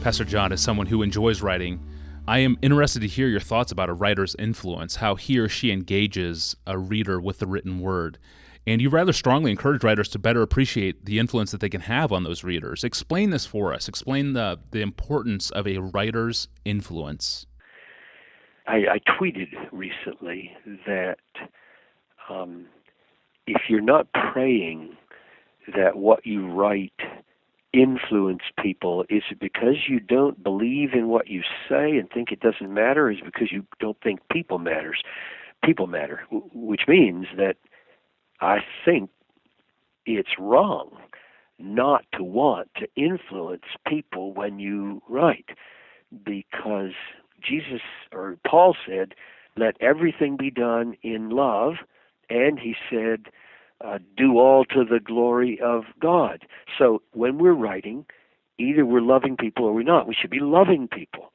Pastor John, as someone who enjoys writing, I am interested to hear your thoughts about a writer's influence, how he or she engages a reader with the written word. And you rather strongly encourage writers to better appreciate the influence that they can have on those readers. Explain this for us. Explain the importance of a writer's influence. I tweeted recently that if you're not praying that what you write influence people, is it because you don't believe in what you say and think it doesn't matter, or is it because you don't think people matter, which means that I think it's wrong not to want to influence people when you write, because Jesus or Paul said, let everything be done in love, and he said, do all to the glory of God. So when we're writing, either we're loving people or we're not. We should be loving people.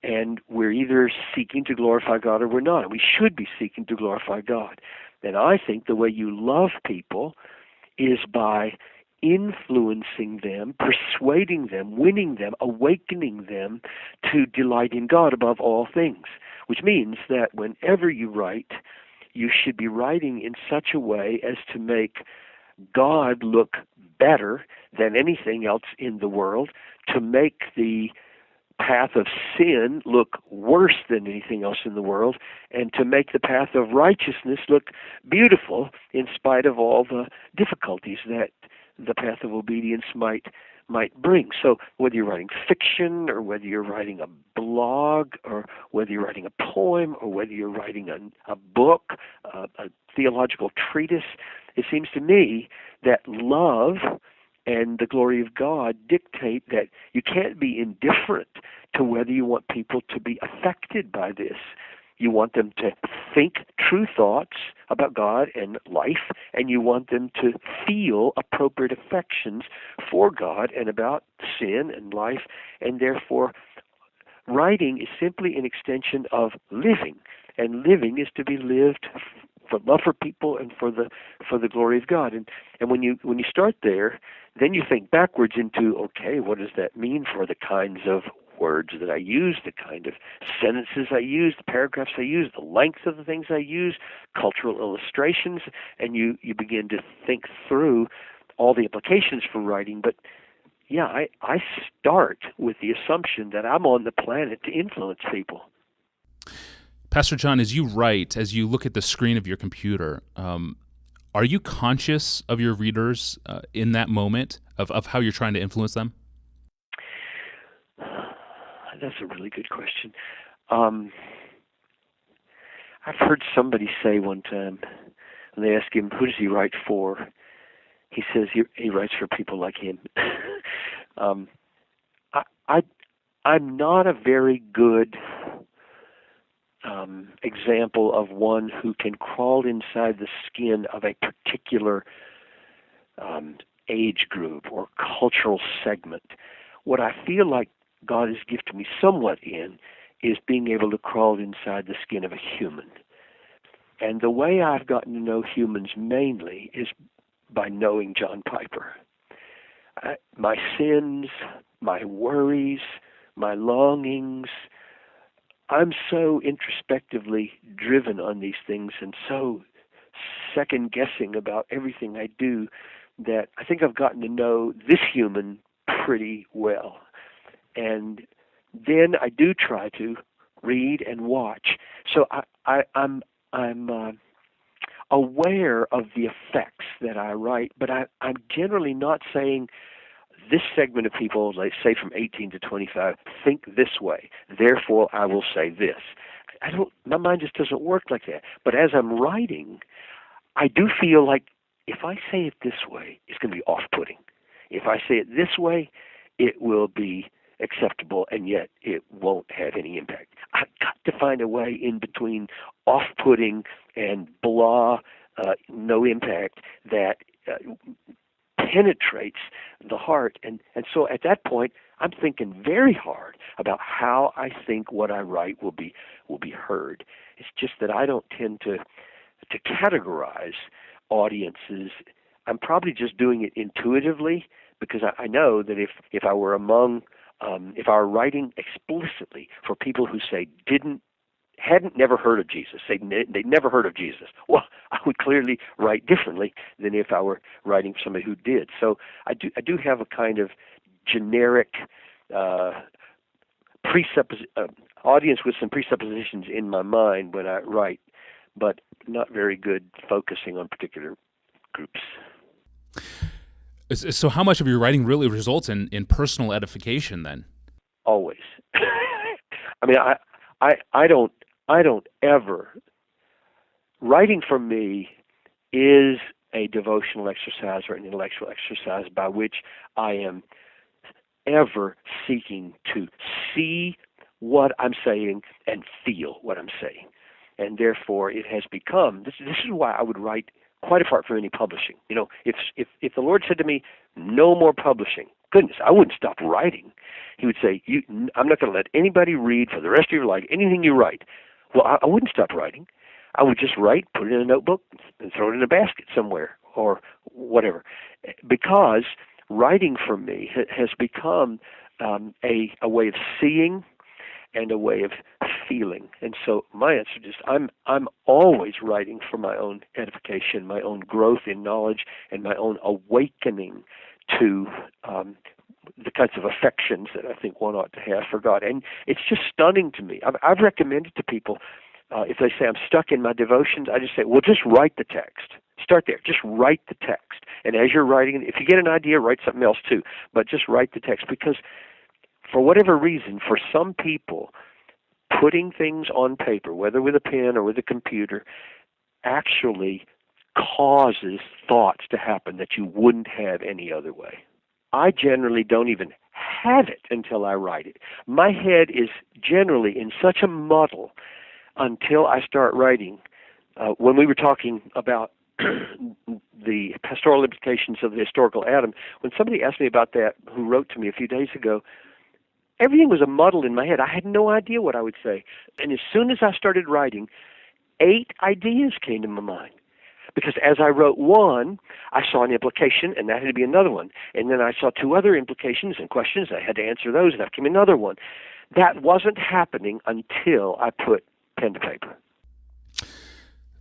And we're either seeking to glorify God or we're not. And we should be seeking to glorify God. And I think the way you love people is by influencing them, persuading them, winning them, awakening them to delight in God above all things, which means that whenever you write, you should be writing in such a way as to make God look better than anything else in the world, to make the path of sin look worse than anything else in the world, and to make the path of righteousness look beautiful in spite of all the difficulties that the path of obedience might bring. So whether you're writing fiction, or whether you're writing a blog, or whether you're writing a poem, or whether you're writing a book, a theological treatise, it seems to me that love and the glory of God dictate that you can't be indifferent to whether you want people to be affected by this. You want them to think true thoughts about God and life, and you want them to feel appropriate affections for God and about sin and life, and therefore writing is simply an extension of living, and living is to be lived for love for people and for the glory of God. And when you start there, then you think backwards into, okay, what does that mean for the kinds of words that I use, the kind of sentences I use, the paragraphs I use, the length of the things I use, cultural illustrations, and you begin to think through all the implications for writing. But yeah, I start with the assumption that I'm on the planet to influence people. Pastor John, as you write, as you look at the screen of your computer, are you conscious of your readers in that moment, of how you're trying to influence them? That's a really good question. I've heard somebody say one time, when they ask him, who does he write for? He says he writes for people like him. I'm not a very good example of one who can crawl inside the skin of a particular age group or cultural segment. What I feel like God has gifted me somewhat in is being able to crawl inside the skin of a human. And the way I've gotten to know humans mainly is by knowing John Piper. My sins, my worries, my longings, I'm so introspectively driven on these things and so second-guessing about everything I do that I think I've gotten to know this human pretty well. And then I do try to read and watch. So I'm aware of the effects that I write, but I'm generally not saying this segment of people, like say from 18 to 25, think this way. Therefore, I will say this. My mind just doesn't work like that. But as I'm writing, I do feel like if I say it this way, it's going to be off-putting. If I say it this way, it will be acceptable, and yet it won't have any impact. I've got to find a way in between off-putting and blah, no impact, that penetrates the heart. And so at that point, I'm thinking very hard about how I think what I write will be heard. It's just that I don't tend to categorize audiences. I'm probably just doing it intuitively, because I know that if I were among if I were writing explicitly for people who say hadn't never heard of Jesus, they'd never heard of Jesus, well, I would clearly write differently than if I were writing for somebody who did. So I do have a kind of generic audience with some presuppositions in my mind when I write, but not very good focusing on particular groups. So how much of your writing really results in personal edification then? Always. I mean, I don't ever, writing for me is a devotional exercise or an intellectual exercise by which I am ever seeking to see what I'm saying and feel what I'm saying. And therefore it has become, this is why I would write quite apart from any publishing. You know, if the Lord said to me, no more publishing, goodness, I wouldn't stop writing. He would say, I'm not going to let anybody read for the rest of your life anything you write. Well, I wouldn't stop writing. I would just write, put it in a notebook, and throw it in a basket somewhere or whatever. Because writing for me has become a way of seeing and a way of feeling. And so my answer is I'm always writing for my own edification, my own growth in knowledge, and my own awakening to the kinds of affections that I think one ought to have for God. And it's just stunning to me. I've recommended to people, if they say I'm stuck in my devotions, I just say, well, just write the text. Start there. Just write the text. And as you're writing, if you get an idea, write something else too. But just write the text, because for whatever reason, for some people, putting things on paper, whether with a pen or with a computer, actually causes thoughts to happen that you wouldn't have any other way. I generally don't even have it until I write it. My head is generally in such a muddle until I start writing. When we were talking about the pastoral implications of the historical Adam, when somebody asked me about that, who wrote to me a few days ago, everything was a muddle in my head. I had no idea what I would say. And as soon as I started writing, 8 ideas came to my mind. Because as I wrote one, I saw an implication, and that had to be another one. And then I saw 2 other implications and questions. I had to answer those, and that came another one. That wasn't happening until I put pen to paper.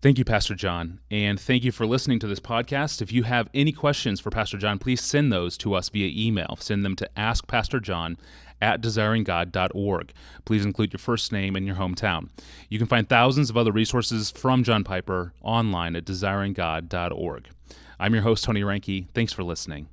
Thank you, Pastor John, and thank you for listening to this podcast. If you have any questions for Pastor John, please send those to us via email. Send them to askpastorjohn@desiringgod.org. Please include your first name and your hometown. You can find thousands of other resources from John Piper online at desiringgod.org. I'm your host, Tony Reinke. Thanks for listening.